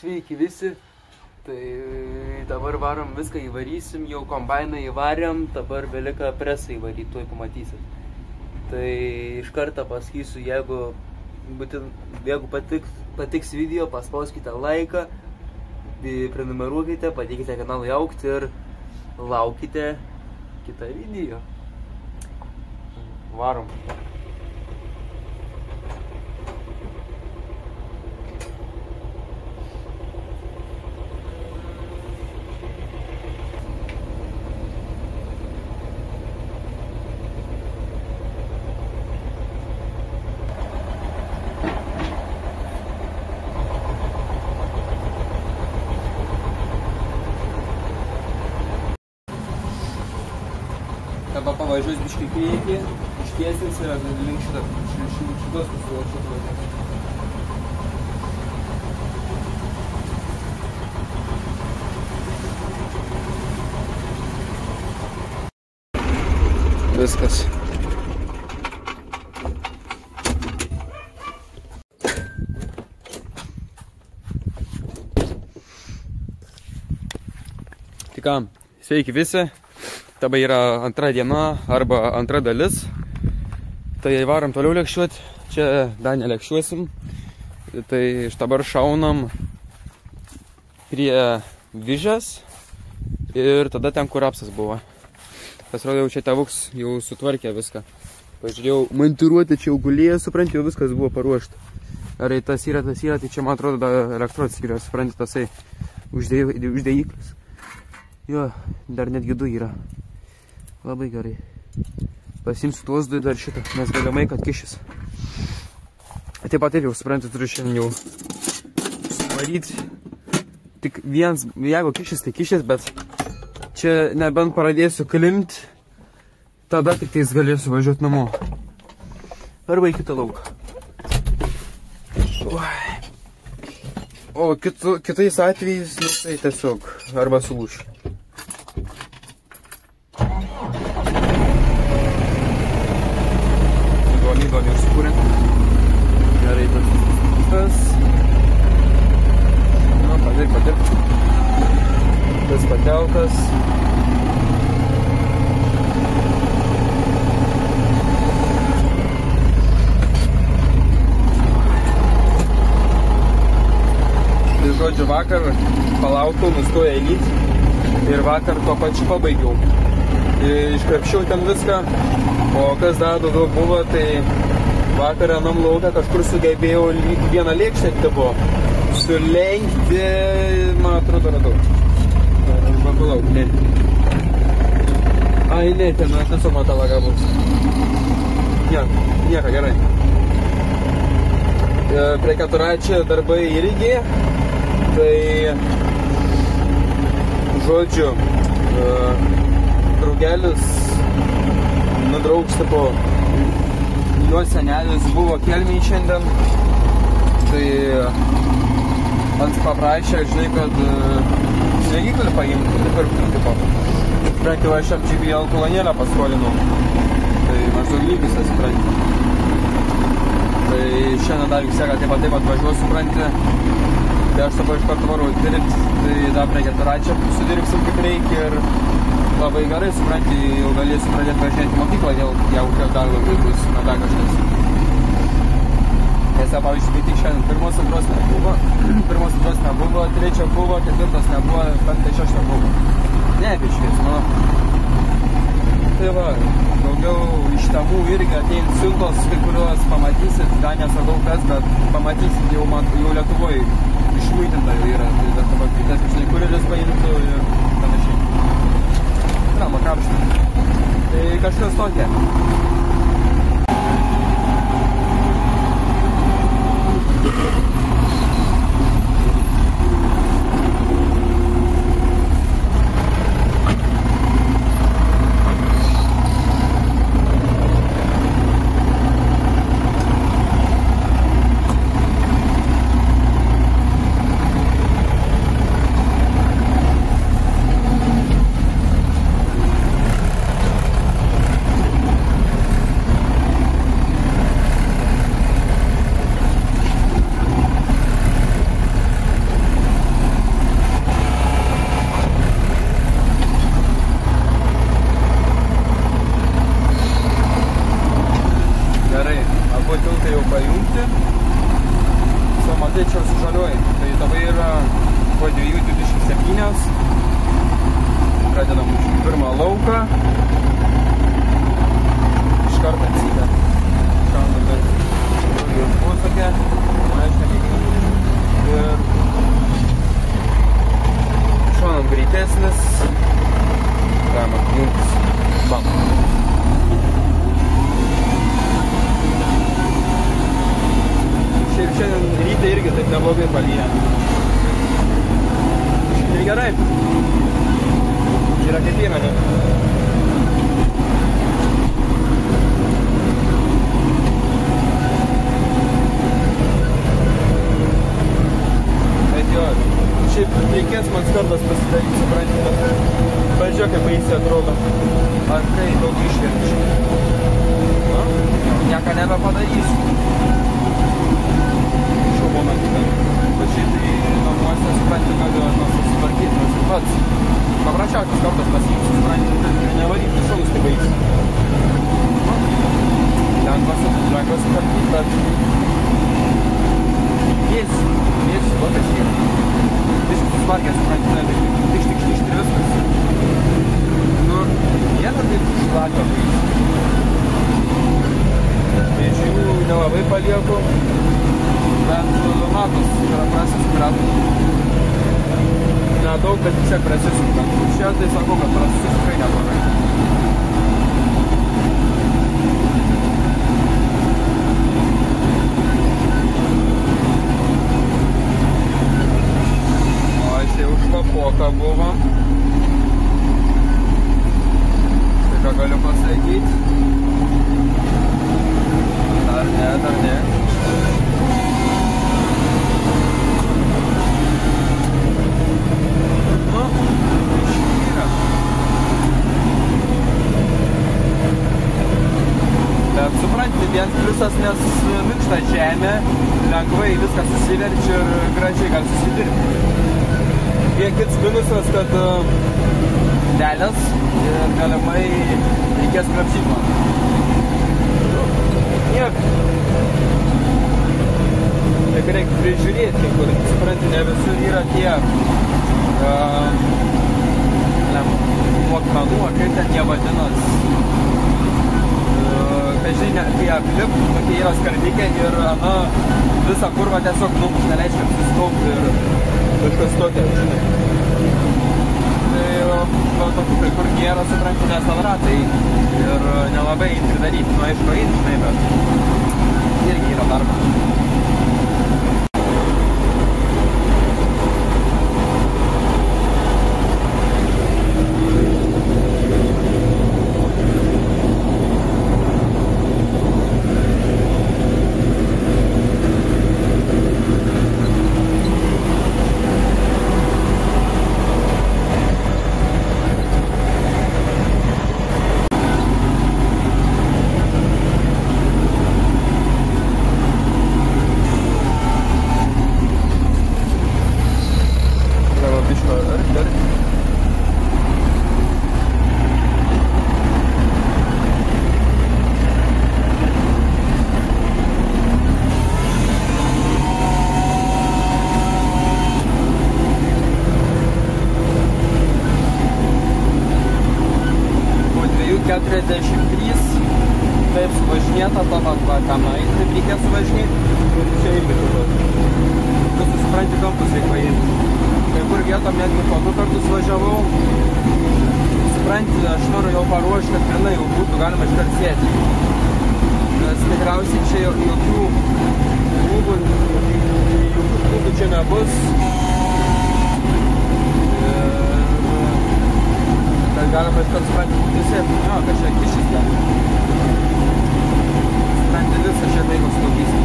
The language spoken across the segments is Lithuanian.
Sveiki visi, tai dabar varom viską įvarysim, jau kombainą įvarėm, dabar belika presą įvaryti, tuoj pamatysit. Tai iš karto pasakysiu, jeigu patiks video, paspauskite laiką, prenumeruokite, padėkite kanalui augti ir laukite kitą video. Varom. Dabar pavažiuos biškai priekį, ištiesins ir link šitos pusiuočio. Viskas. Tai ką, sveiki visi. Dabar yra antra diena arba antra dalis. Tai varom toliau lėkščiuoti. Čia dar nelėkščiuosim. Tai iš dabar šaunam prie Vyžės ir tada ten, kur apsas buvo. Pasirodo, jau čia tėvuks jau sutvarkė viską. Pažiūrėjau, montiruoti čia jau gulėjo, supranti, jau viskas buvo paruošta. Ar tas yra, tai čia, man atrodo, elektros yra, supranti, tasai uždėjiklis. Jo, dar netgi du yra. Labai gerai. Pasimsiu tuos du dar šitą, nes galimai, kad kišis. Taip pat taip jau, suprantu, turiu šiandien jau suvaryti. Tik vienas, jeigu kišis, tai kišis, bet čia nebent pradėsiu klimti, tada tik tais galėsiu važiuoti namo. Arba į kitą lauką. O kitais atvejais, tai tiesiog, arba sulūšiu. Įdomi užsikūrė. Gerai, tas. Nu, padirb. Tas patelkas. Tai žodžiu, vakar palaukau, nustoja lyti. Ir vakar tuo pačiu pabaigiau. Iškrapščiau ten viską. O kas dar daugiau buvo, tai vakar anam lauką kažkur sugebėjau vieną lėkštę tipo sulenkti, man atrodo, radau. Arba palauk, ne. Ai, ne, ten aš nesu matalą gavus. Nieko, gerai. Prie Keturračio darbai irgi, tai žodžiu, draugelis nudraugs, tipo, jo senelis buvo Kelmėj šiandien, tai man paprašė, žinai, kad sniegiklį paimti, nupirkti, tipo. Sprendžiu, aš jam GPL kolonėlę paskolinau, tai maždaug lygis, supranti. Tai šiandien dar vis tiek taip pat važiuoju, supranti, tai aš dabar iš karto varau dirbti, tai dar prie Keturračio sudirbsim kaip reikia ir labai gerai, supranti, jau galėsiu pradėti važinėti mokyklą, jeigu dar labai bus nada kažkas. Nes, pavyzdžiui, tai tik šiandien pirmos antros nebuvo, trečio buvo, ketvirtos nebuvo, penktą šeštą buvo. Ne, biškis, nu. Tai va, daugiau iš tėvų irgi atein siuntos, kai kuriuos pamatysit, dar nesakau kas, bet pamatysit jau Lietuvoje išmuitinta jau yra. Tai dabar kitas, žinai, kurėlis paimtų ir panašiai. Rama krapštą. Tai kažkas tokia. abu tiltai jau pajungti. Matai, čia su žaliuoju. Tai dabar yra po 2:27. Pradedam pirmą lauką. Iš karto atsitę. Šaunam, bet jau buvo tokia. Aiškiai. Ir šaunam greitesnis. Galima jungtis. Bam. Šiaip šiandien ryte irgi taip neblogai palyja. Tai gerai. Yra kaip įmenė. Bet jo, šiaip reikės man skardas pasidaryti, supranti, bet pažiūrėk, kaip baisiai atrodo. Antrai daug išverčiu. Nieko nebepadarysiu. Bet šitai namuose, supranti, galiu susitvarkyti, nors ir pats. Paprašiausias kartas pasiimsiu, supranti, ir nevaryti šaus, tai baigsi. Lengva sutvarkyti, bet jėsiu, kokias yra. Viskas susitvarkęs, supranti, tik ir viskas. Nu, nėra taip šlakio baigsi. Vėžių nelabai palieku. Bet matos yra prasisukrat. Nedaug, bet vis tiek prasisukrat. Čia tai sakau, kad prasisukrat tikrai neblogai. O, čia už kapoką buvo. Tai ką galiu pasakyti? Dar ne. Bet supranti, vienas pliusas, nes minkšta žemė, lengvai viskas susiverčia ir gražiai gali susidirbti. Kits minusas, kad delės ir galimai reikės krapšyti man. Niek. Tik reikia prižiūrėti, kur, supranti, ne visur yra tie mokmenų, kaip ten jie vadinas. Tai žinai, kai aplip, tokie yra skardikė ir visą kurvą tiesiog numuš, neleidžia apsiskaupti ir kažkas tokia, žinai. Tai tokių kai kur nėra, supranti, nes ratai ir nelabai pridaryti, nu aišku, žinai, bet irgi yra darbas. Taip suvažinėta, tenai taip reikės suvažinėti ir čia irgi turbūt. Tu supranti, kampus reikia paimti. Kai kur vietom netgi po 2 kartus važiavau. Supranti, aš noriu jau paruošti, kad grinai jau būtų galima iškart sėti. Nes tikriausiai čia jokių klubų čia nebus. Kad galima iškart supranti, visėti, kad čia kišis ten. Supranti visą čia tai nuslaugysi.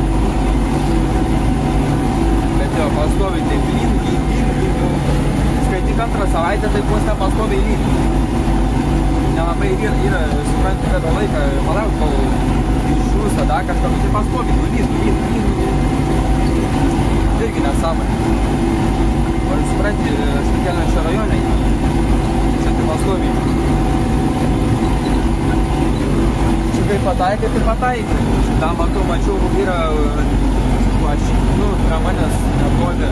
Bet jo, pastoviai tai blin. Skaityk antrą savaitę, tai puostę pastoviai lyn. Nelabai yra, supranti, kada laiką palauk, kol išrūs tada kažką, tai pastoviai, lyn. Irgi nesąmonė. O supranti, Štakelnečio rajone. Čia tai pastoviai. Čia kaip pataikai, tai pataikai. Tam mačiau, yra, prie manęs netoli,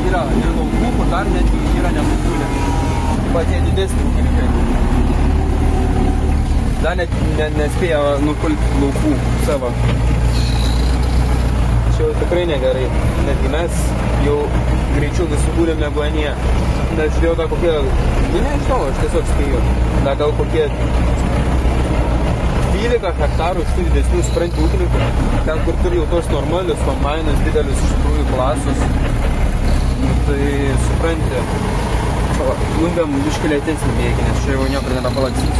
yra ir laukų, kur dar netgi yra nepatūlė. Patie didesnį ūkininkai. Dar net nespėja nukulti laukų savo. Čia jau tikrai negerai. Netgi mes jau greičiau nusikūrėm negu anie. Nes žiūrėjau tą kokie, nežinau, aš tiesiog spėjau. Dar gal kokie 12 hektarų iš tų didesnių supranti ūkininkų. Ten, kur turi jau tos normalius kombainas, didelis iš tikrųjų klasus. Tai supranti, jungiam biškį lėtesnį bėgį, nes čia jau niekur nebepalaksys.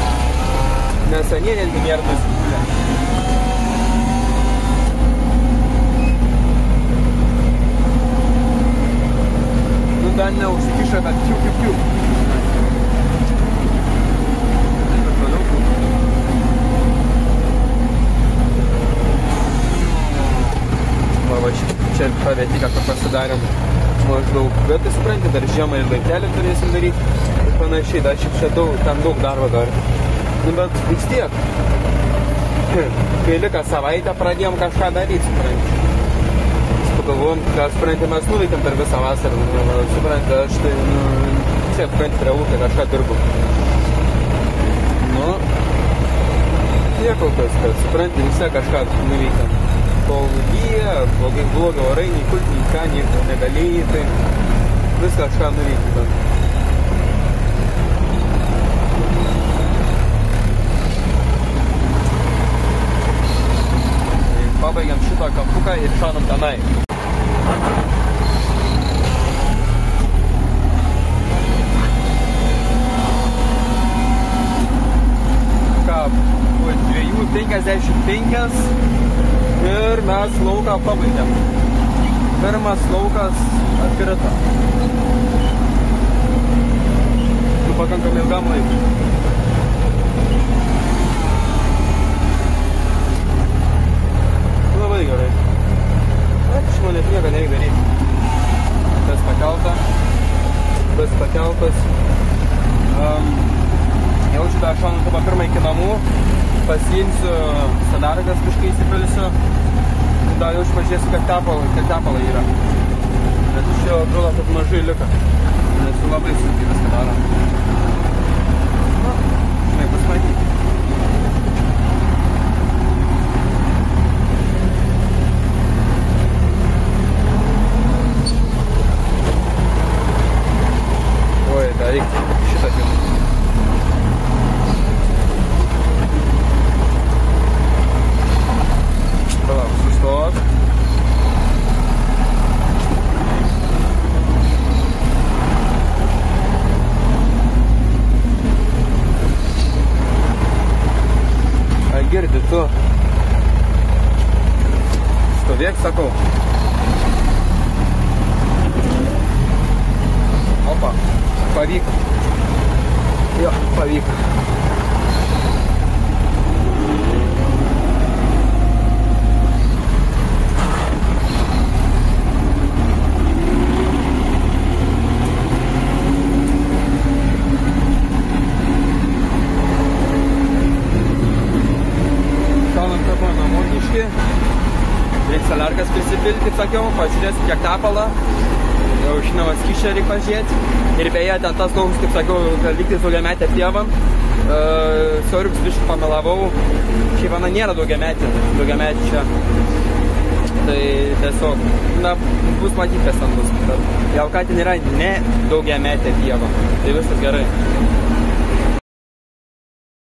Nes anie netgi nėra nusikūrė. Dar neužsikiša, bet kiu. Va, čia pavėtiką, kur pasidarėm maždaug. Bet tai supranti, dar žiemą ir laiptelį turėsim daryti. Ir panašiai, dar čia ten daug darbo dar. Bet vis tiek. Kai liką savaitę pradėjom kažką daryti, supranti. Pagalvojom, ką supranti, mes nuveikėm per visą vasarą. Supranti, aš tai, tiek prie ūkio kažką dirbu. Tiek kol kas, kad supranti, visi kažką nuveikėm. Kol lyja, blogi orai, nei kult, nei ką, nieko negalėjai, tai vis kažką nuveikėm. Pabaigiam šitą kampuką ir šaunam tenai. Ką, 2:55 ir mes lauką pabaigiam. Pirmas laukas atkrito. Pakankamai ilgam laikui. Labai gerai. Aš manęs nieko nereik daryti. Tas pakeltas. Jau šitą šaunu taba pirmą iki namų. Pasiimsiu sadargas kažkai įsipilsiu. Dar jau pažiūrėsiu, kad tepalai yra. Nes iš jo atrodo, kad mažai liko. Nes labai sunkiai viską daro. Žinai, pasimatyti. Oi, dar reikia šitą filmą. Palauk, sustok. Ai, girdi tu. Stovėk, sakau. Opa, pavyko. Jo, pavyko. Reikia salerkas prisipilti, kaip sakiau, pažiūrėsim kiek tepalą. Jau žinoma skyšę reikia pažiūrėti. Ir beje, ten tas laukas, kaip sakiau, lygtais daugiametė pieva. Siauriuks biškį pamelavau. Šiaip viena nėra daugiametė čia. Tai tiesiog, bus matyti, kas ten bus. Jau ką ten yra ne daugiametė pieva. Tai viskas gerai.